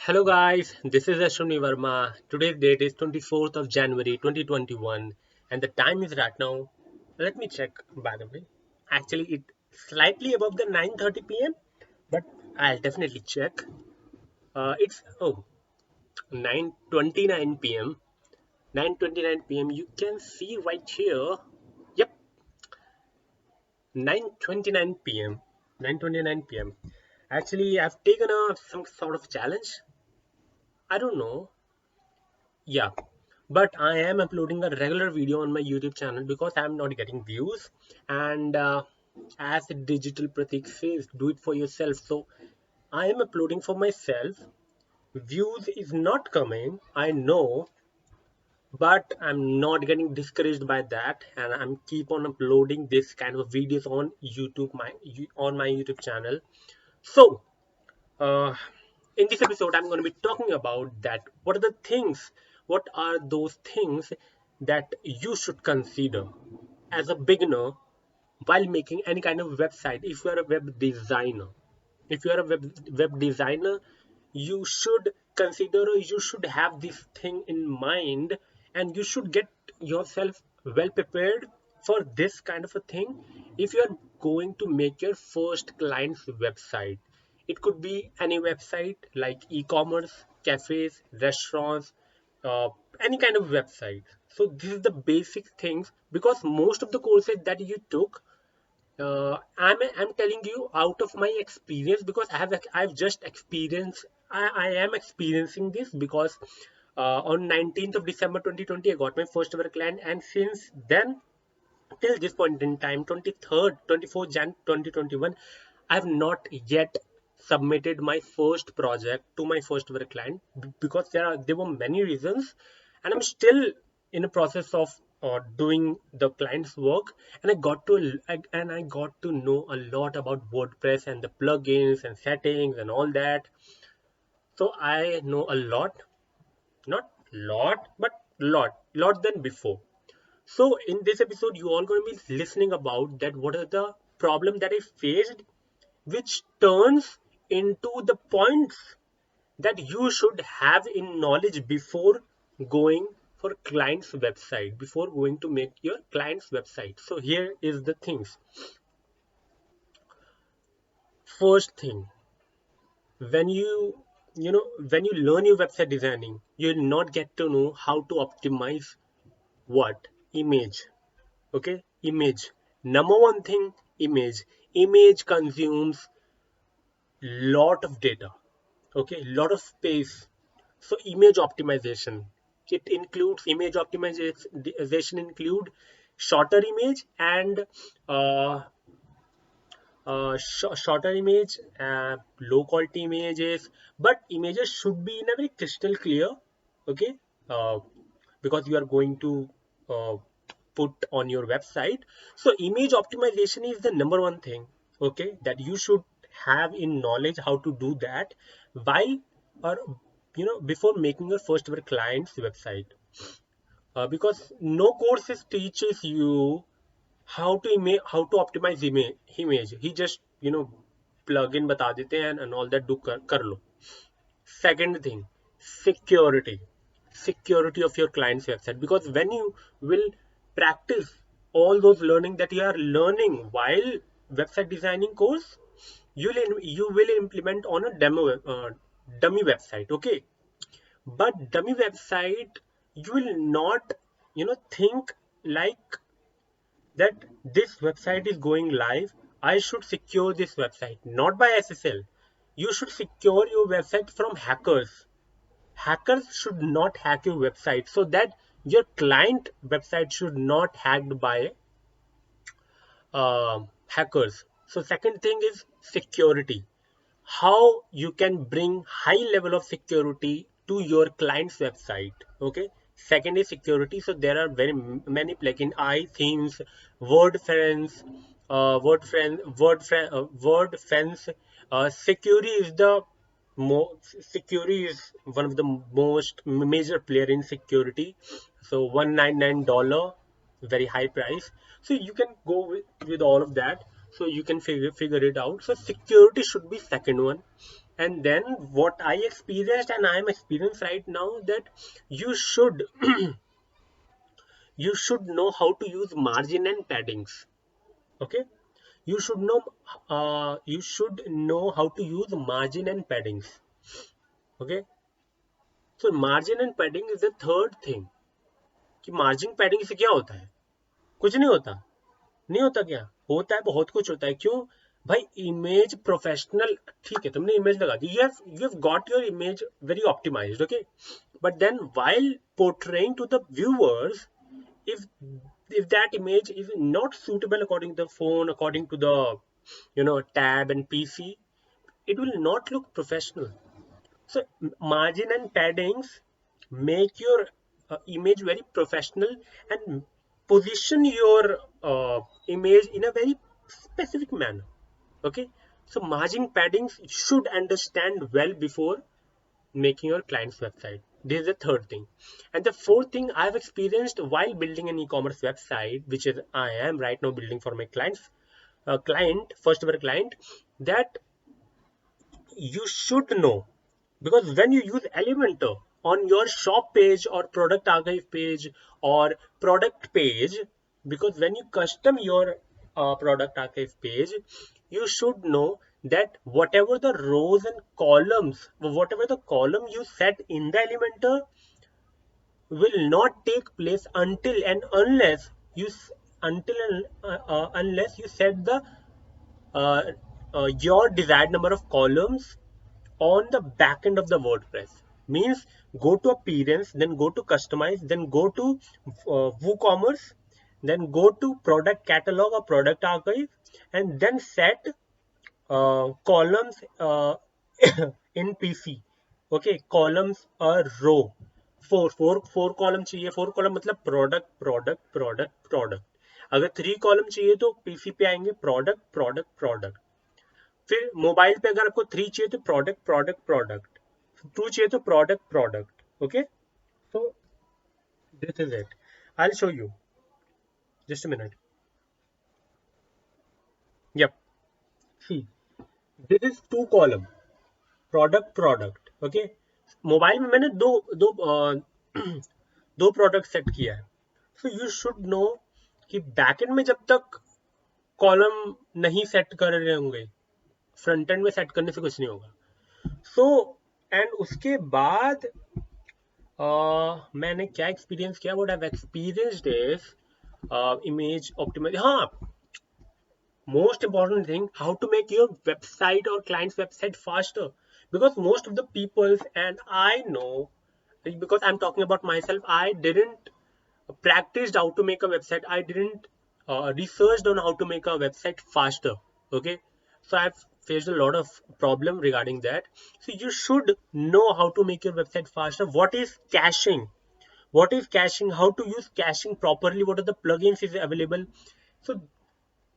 Hello guys, this is Ashwini Verma. Today's date is 24th of January 2021 and the time is right now. Let me check by the way. Actually it's slightly above the 9:30 p.m. but I'll definitely check. It's 9:29 p.m. 9:29 p.m. You can see right here. Yep, 9:29 p.m. 9:29 p.m. Actually I've taken some sort of challenge. I don't know. Yeah, but I am uploading a regular video on my YouTube channel because I'm not getting views. And as the digital Pratik says, do it for yourself. So I am uploading for myself. Views is not coming, I know, but I'm not getting discouraged by that, and I'm keep on uploading this kind of videos on YouTube, on my YouTube channel. So uh, in this episode I'm going to be talking about that what are those things that you should consider as a beginner while making any kind of website. If you are a web designer, you should consider, or you should have this thing in mind, and you should get yourself well prepared for this kind of a thing. If you are going to make your first client's website, it could be any website like e-commerce, cafes, restaurants, uh, any kind of website. So this is the basic things, because most of the courses that you took, I'm telling you out of my experience, because I've just experienced, I am experiencing this, because on 19th of December 2020 I got my first ever client, and since then till this point in time, 23rd 24th Jan 2021, I have not yet submitted my first project to my first ever client, because there were many reasons, and I'm still in the process of doing the client's work. And I got to know a lot about WordPress and the plugins and settings and all that. So I know a lot, not lot, but lot than before. So in this episode, you all going to be listening about that. What are the problem that I faced, which turns into the points that you should have in knowledge before going for client's website, before going to make your client's website. So here is the things. First thing, when when you learn your website designing, you'll not get to know how to optimize what image. Okay, image, number one thing, image consumes lot of data. Okay, lot of space. So image optimization, it includes image optimization include shorter image and uh, shorter image, low quality images, but images should be in a very crystal clear. Okay, uh, because you are going to uh, put on your website. So image optimization is the number one thing, okay, that you should have in knowledge how to do that while, or before making your first ever client's website. Because no courses teaches you how to optimize image. He just plug in बता देते हैं and all that, do कर लो. Second thing, security. Security of your client's website, because when you will practice all those learning that you are learning while website designing course, you will implement on a dummy website. Okay, but dummy website, you will not think like that this website is going live, I should secure this website, not by SSL. You should secure your website from hackers. Hackers should not hack your website, so that your client website should not hacked by hackers. So second thing is security. How you can bring high level of security to your client's website. Okay, second is security. So there are very many plugin iThemes, WordFence, WordFence. Security is the security is one of the most major player in security. So $199, very high price. So you can go with all of that. So you can figure it out. So security should be second one. And then what I experienced and I am experiencing right now, that you should you should know how to use margin and paddings. Okay, you should know how to use margin and paddings. Okay, so margin and padding is the third thing. कि margin padding से क्या होता है? कुछ नहीं होता। नहीं होता क्या? होता है, बहुत कुछ होता है। क्यों भाई? इमेज प्रोफेशनल, ठीक है, तुमने इमेज लगा दी, you have got your image very optimized, okay, but then while portraying to the viewers, if if that image is not suitable according to the phone, according to the tab and PC, it will not look professional. So margin and paddings make your image very professional and position your image in a very specific manner. Okay, so margin paddings should understand well before making your client's website. This is the third thing. And the fourth thing I've experienced while building an e-commerce website, which is I am right now building for my first ever client, that you should know, because when you use Elementor on your shop page or product archive page or product page, because when you custom your product archive page, you should know that whatever the rows and columns, whatever the column you set in the Elementor will not take place until and unless you unless you set the uh, your desired number of columns on the back end of the WordPress. Means go to appearance, then go to customize, then go to WooCommerce, then go to product catalog or product archive, and then set columns in PC. Okay, columns a row. Four column चाहिए, four column मतलब product product product product. अगर three column चाहिए तो PC पे आएंगे product product product. फिर mobile पे अगर आपको थ्री चाहिए तो प्रोडक्ट प्रोडक्ट प्रोडक्ट, टू चाहिए तो product product. Okay, so this is it, I will show you, just a minute. Yup, see this is two column, product product. Okay, mobile में मैंने दो दो दो प्रोडक्ट सेट किया है। सो यू शुड नो कि बैकएंड में जब तक कॉलम नहीं सेट कर रहे होंगे, फ्रंट एंड में सेट करने से कुछ नहीं होगा। सो एंड उसके बाद मैंने क्या एक्सपीरियंस किया, what I have experienced is image optimize. हाँ, most important thing, how to make your website or client's website faster, because most of the people, and I know, because I'm talking about myself, I didn't practiced how to make a website, I didn't researched on how to make a website faster. Okay, so I've faced a lot of problem regarding that. So you should know how to make your website faster. What is caching, how to use caching properly, what are the plugins is available. So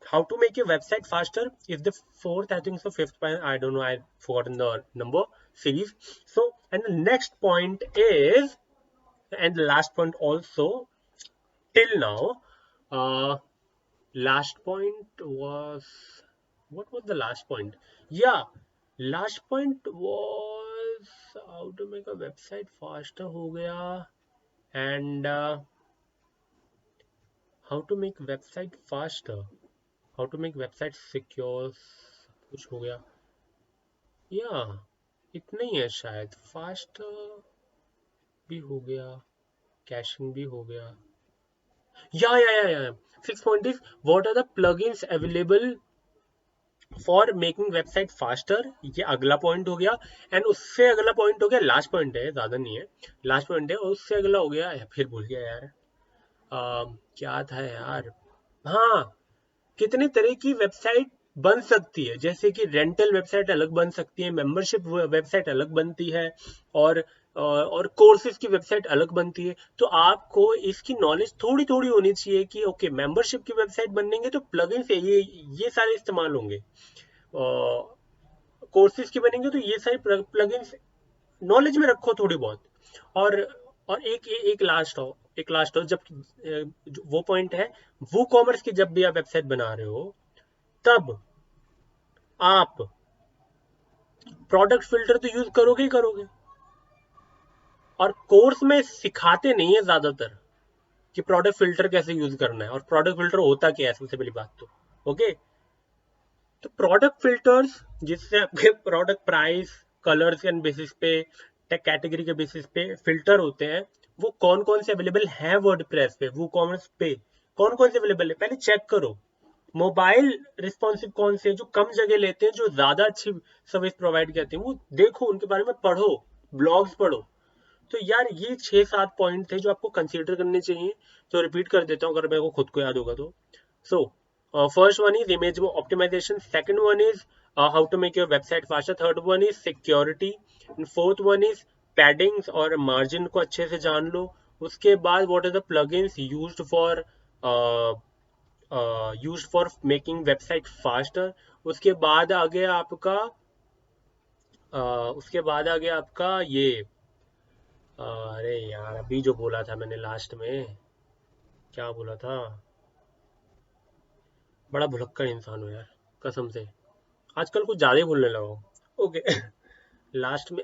how to make your website faster is the fourth, I think so, fifth point, I don't know, I forgotten the number series. So, and the next point is, and the last point also till now, last point was, what was the last point? Yeah, last point was how to make a website faster ho gaya, and how to make website faster, how to make website secure, कुछ हो गया, या इतना ही है शायद, fast भी हो गया, कैशिंग भी हो गया, या six point is what are the plugins available for making website faster, ये अगला पॉइंट हो गया। एंड उससे अगला पॉइंट हो गया, लास्ट पॉइंट है, ज्यादा नहीं है, लास्ट पॉइंट है, और उससे अगला हो गया, फिर भूल गया यार, क्या था यार, हाँ, कितने तरह की वेबसाइट बन सकती है, जैसे कि रेंटल वेबसाइट अलग बन सकती है, मेंबरशिप वेबसाइट अलग बनती है, और कोर्सेज की वेबसाइट अलग बनती है। तो आपको इसकी नॉलेज थोड़ी थोड़ी होनी चाहिए कि ओके, मेंबरशिप की वेबसाइट बनेंगे तो प्लगइन से ये सारे इस्तेमाल होंगे, कोर्सेज की बनेंगे तो ये सारे प्लगइन नॉलेज में रखो थोड़ी बहुत। और एक लास्ट हो, जब वो पॉइंट है, वो कॉमर्स की जब भी आप वेबसाइट बना रहे हो, तब आप प्रोडक्ट फिल्टर तो यूज करोगे ही करोगे। और कोर्स में सिखाते नहीं है ज्यादातर कि प्रोडक्ट फिल्टर कैसे यूज करना है, और प्रोडक्ट फिल्टर होता क्या है सबसे पहली बात तो। ओके, तो प्रोडक्ट फिल्टर्स जिससे आपके प्रोडक्ट प्राइस, कलर्स के बेसिस पे, टेक कैटेगरी के बेसिस पे फिल्टर होते हैं, वो कौन कौन से अवेलेबल हैं वर्डप्रेस पे, वो कॉमर्स पे कौन कौन से अवेलेबल है पहले चेक करो। मोबाइल रिस्पॉन्सिव कौन से जो कम जगह लेते हैं, जो ज्यादा अच्छी सर्विस प्रोवाइड करते हैं, वो देखो, उनके बारे में पढ़ो, ब्लॉग्स पढ़ो। तो यार ये 6-7 पॉइंट थे जो आपको कंसीडर करने चाहिए। तो रिपीट कर देता हूँ अगर मेरे को खुद को याद होगा तो। सो first one is image optimization, second one is how to make your website faster, third one is security, and fourth one is paddings और margin को अच्छे से जान लो। उसके बाद what are the plugins used for making website faster। उसके बाद आ गया आपका ये अरे यार अभी जो बोला था मैंने लास्ट में, क्या बोला था, बड़ा भुलक्कड़ इंसान हो यार, कसम से आजकल कुछ ज्यादा ही बोलने लगा हूँ। ओके लास्ट में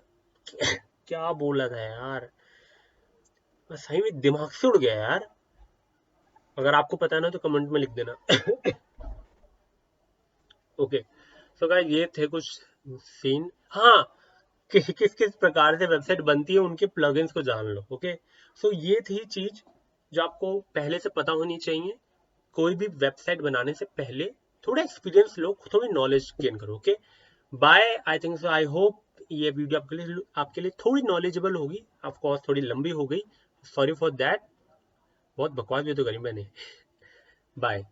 क्या बोला था यार, बस सही में दिमाग से उड़ गया यार। अगर आपको पता है ना तो कमेंट में लिख देना। ओके, सो गाइस ये थे कुछ सीन। हाँ, कि किस किस प्रकार से वेबसाइट बनती है, उनके प्लगइन्स को जान लो। ओके, सो ये थी चीज जो आपको पहले से पता होनी चाहिए। कोई भी वेबसाइट बनाने से पहले थोड़ा एक्सपीरियंस लो, थोड़ी नॉलेज गेन करो। Okay, bye, I think so, I hope ये वीडियो आपके लिए थोड़ी नॉलेजेबल होगी। ऑफ कोर्स थोड़ी लंबी हो गई, सॉरी फॉर दैट, बहुत बकवास भी तो करी मैंने। बाय।